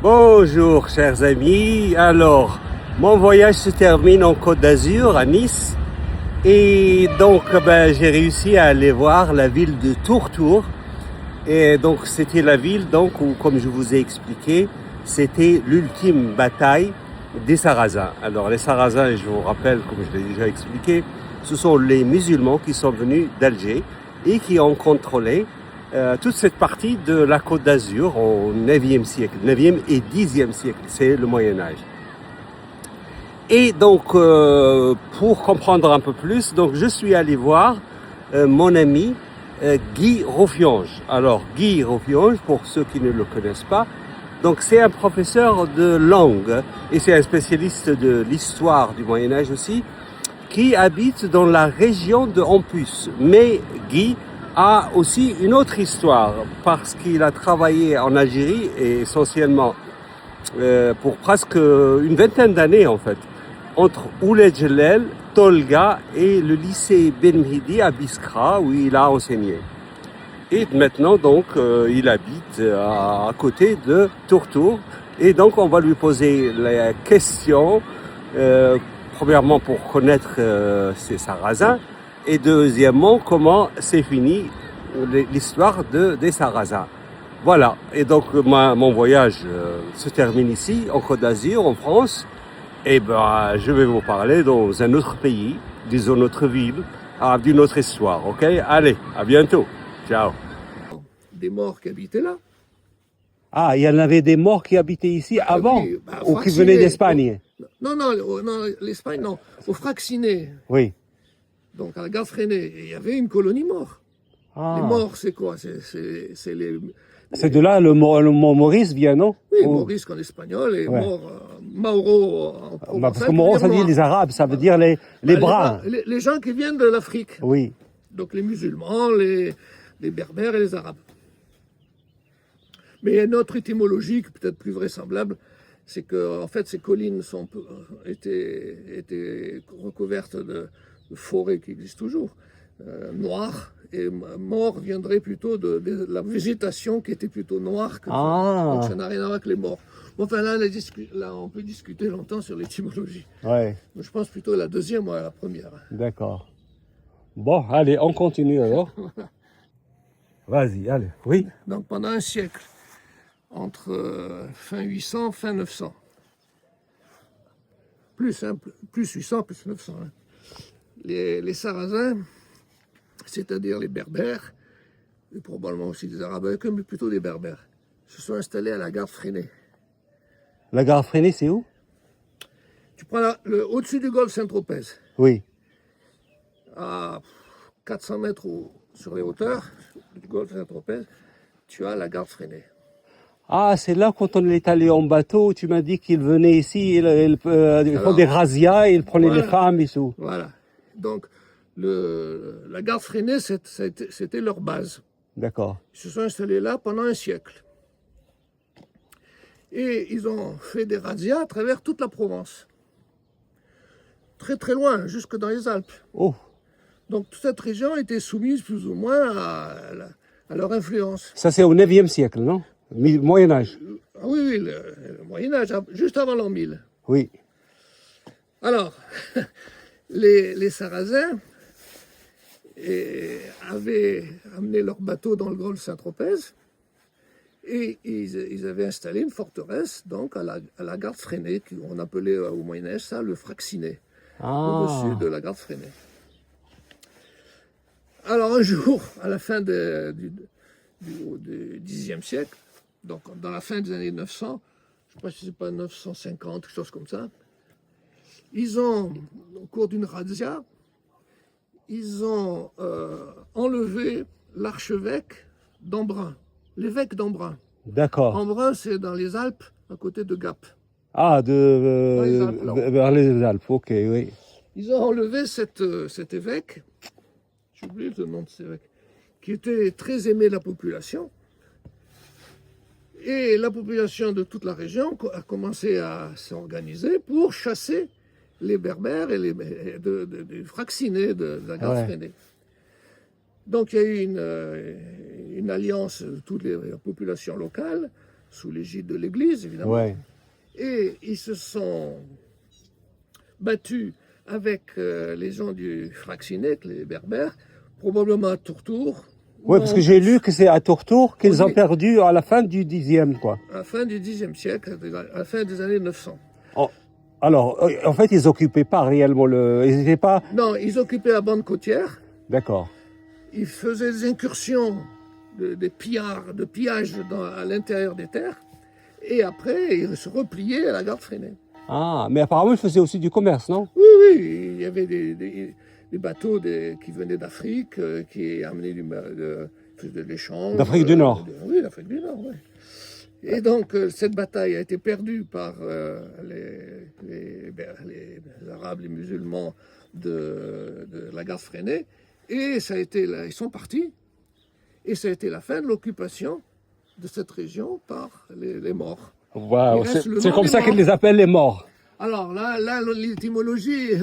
Bonjour chers amis, alors mon voyage se termine en Côte d'Azur à Nice et donc j'ai réussi à aller voir la ville de Tourtour et donc c'était la ville donc où, comme je vous ai expliqué, c'était l'ultime bataille des Sarrasins. Alors les Sarrasins, je vous rappelle, comme je l'ai déjà expliqué, ce sont les musulmans qui sont venus d'Alger et qui ont contrôlé toute cette partie de la Côte d'Azur au 9e siècle, 9e et 10e siècle, c'est le Moyen-Âge. Et donc, pour comprendre un peu plus, donc je suis allé voir mon ami Guy Roffiange. Alors, Guy Roffiange, pour ceux qui ne le connaissent pas, donc c'est un professeur de langue et c'est un spécialiste de l'histoire du Moyen-Âge aussi, qui habite dans la région de Ompus. Mais Guy a aussi une autre histoire parce qu'il a travaillé en Algérie et essentiellement pour presque une vingtaine d'années en fait, entre Ouled Djellel, Tolga et le lycée Ben Mhidi à Biskra où il a enseigné. Et maintenant donc il habite à côté de Tourtour et donc on va lui poser la question premièrement pour connaître ces Sarrasins et deuxièmement comment s'est fini l'histoire des Sarrasins. Voilà, et donc mon voyage se termine ici en Côte d'Azur en France et je vais vous parler dans un autre pays, disons notre ville, d'une autre histoire, ok? Allez, à bientôt, ciao. Des morts qui habitaient là. Ah, il y en avait des morts qui habitaient ici avant Oui, ou qui venaient d'Espagne? Non, l'Espagne, non. Au Fraccinet, Oui. donc à la gare Freinet, il y avait une colonie mort. Ah. Les morts, c'est quoi? C'est les... C'est de là le mot Maurice vient, non? Oui, Maurice en espagnol et Ouais. Mauro en provençal. Parce que Mauro, ça veut dire les Arabes, ça veut dire les Bruns. Les gens qui viennent de l'Afrique. Oui. Donc les musulmans, les berbères et les arabes. Mais il y a une autre étymologie, peut-être plus vraisemblable, c'est que en fait ces collines étaient recouvertes de forêts qui existent toujours, noires, et mort viendrait plutôt de la végétation qui était plutôt noire. Donc ça n'a rien à voir avec les morts. Bon, enfin là, on peut discuter longtemps sur l'étymologie. Ouais. Mais je pense plutôt à la deuxième ou à la première. D'accord. Bon, allez, on continue alors. Vas-y, allez. Oui. Donc pendant un siècle, entre fin 800, fin 900. Plus 800, plus 900. Hein. Les Sarrasins, c'est-à-dire les Berbères, et probablement aussi des Arabes avec eux, mais plutôt des Berbères, se sont installés à la gare Freinet. La gare Freinet, c'est où? Tu prends au-dessus du golfe Saint-Tropez, Oui. à 400 mètres sur les hauteurs du golfe Saint-Tropez, tu as la gare Freinet. Ah, c'est là quand on est allé en bateau, tu m'as dit qu'ils venaient ici, ils font des razzias, ils prenaient les femmes et tout. Voilà. Donc, la gare Freinet, c'était leur base. D'accord. Ils se sont installés là pendant un siècle. Et ils ont fait des razzias à travers toute la Provence. Très très loin, jusque dans les Alpes. Oh. Donc toute cette région était soumise plus ou moins à leur influence. Ça, c'est au 9e siècle, non? Moyen-Âge. Ah oui, le Moyen-Âge, juste avant l'an 1000. Oui. Alors, les Sarrasins avaient amené leur bateau dans le golfe Saint-Tropez et ils avaient installé une forteresse donc à la gare Freinet, qu'on appelait au Moyen-Âge ça le Fraccinet, au-dessus de la gare Freinet. Alors un jour, à la fin du Xe siècle, donc dans la fin des années 900, je ne sais pas si c'est pas 950, quelque chose comme ça, ils ont, au cours d'une razzia, ils ont enlevé l'archevêque d'Embrun, l'évêque d'Embrun. D'accord. Embrun, c'est dans les Alpes, à côté de Gap. Ah, vers les Alpes, ok, oui. Ils ont enlevé cet évêque, j'ai oublié le nom de cet évêque, qui était très aimé de la population. Et la population de toute la région a commencé à s'organiser pour chasser les Berbères et les Fraccinets de la gare Freinet. Donc il y a eu une alliance de toutes les populations locales sous l'égide de l'Église, évidemment. Ouais. Et ils se sont battus avec les gens du Fraxinet, les Berbères, probablement à Tourtour. Ouais, parce que j'ai lu que c'est à Tourtour qu'ils ont Oui. perdu à la fin du 10e, quoi. À la fin du Xe siècle, à la fin des années 900. Oh, alors, en fait, ils occupaient pas réellement le... Ils n'étaient pas... Non, ils occupaient la bande côtière, D'accord. ils faisaient des incursions de pillage à l'intérieur des terres, et après, ils se repliaient à la garde freinée. Ah, mais apparemment, ils faisaient aussi du commerce, non? Oui, oui, il y avait des bateaux qui venaient d'Afrique, qui amenaient de l'échange. D'Afrique du Nord. Oui, d'Afrique du Nord, oui. Et donc, cette bataille a été perdue par les Arabes, les musulmans de la garde freinée, et ça a été, ils sont partis, et ça a été la fin de l'occupation de cette région par les morts. Waouh, Il reste le c'est nom comme des ça qu'ils morts. les appellent les morts. Alors là l'étymologie